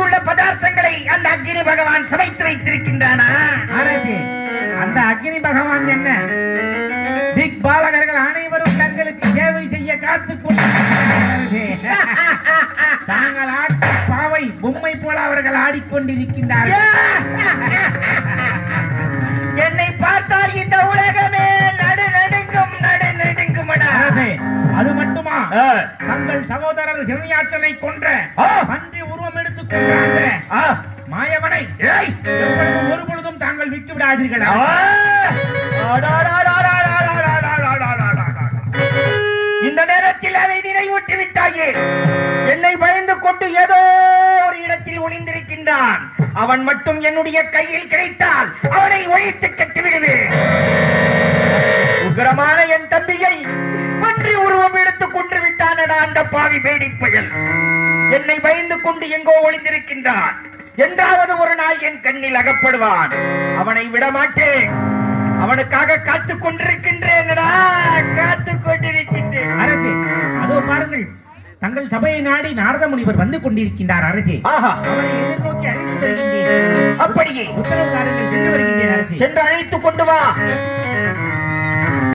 உள்ள பதார்த்தங்களை அந்த அக்னி பகவான் சமைத்து வைத்திருக்கின்றானா? அரசே, அந்த அக்னி பகவான் என்ன திக் பாலகர்கள் அனைவரும் தங்களுக்கு சேவை செய்ய காத்துக் கொண்டிருக்கிறார்கள். தாங்கள் ஆட்ட பாவை பொம்மை போல அவர்கள் ஆடிக்கொண்டிருக்கின்றார்கள். என்னை பார்த்தால் இந்த உலகமே நடுநடுங்கும். அது மட்டுமா, தங்கள் சகோதரர் ஹிரண்யாட்சனை கொன்ற பன்றி உருவம் எடுத்துக் கொண்ட மாயவனை எப்பொழுதும் ஒரு பொழுதும் தாங்கள் விட்டு விடாதீர்கள். இந்த நேரத்தில் அதை நினைவூட்டி விட்டாயே. என்னை பயந்து கொண்டு ஏதோ ஒரு இடத்தில் ஒளிந்திருக்கின்றான். அவன் மட்டும் என்னுடைய கையில் கிடைத்தால் அவனை ஒழித்து கட்டிவிடுவேன். உக்கிரமான என் தம்பியை பன்றி உருவம் எடுத்துக் கொண்டு விட்டானடா அந்த பாவி பேடி புயல். என்னை பயந்து கொண்டு எங்கோ ஒளிந்திருக்கின்றான். என்றாவது ஒரு நாள் என் கண்ணில் அகப்படுவான். அவனை விடமாட்டேன். அவனுக்காக காத்துக் கொண்டிருக்கின்றேனடா, காத்துக் கொண்டிருக்கின்றேன். அரசே, அதோ பாருங்கள், தங்கள் சபையை நாடி நாரத முனிவர் வந்து கொண்டிருக்கின்றார். அரசே, அவனை எதிர்நோக்கி அழைத்து வருகின்றேன். அப்படியே உத்தரவு தாருங்கள், சென்று வருகின்றேன். அரசே, சென்று அழைத்துக் கொண்டு வா.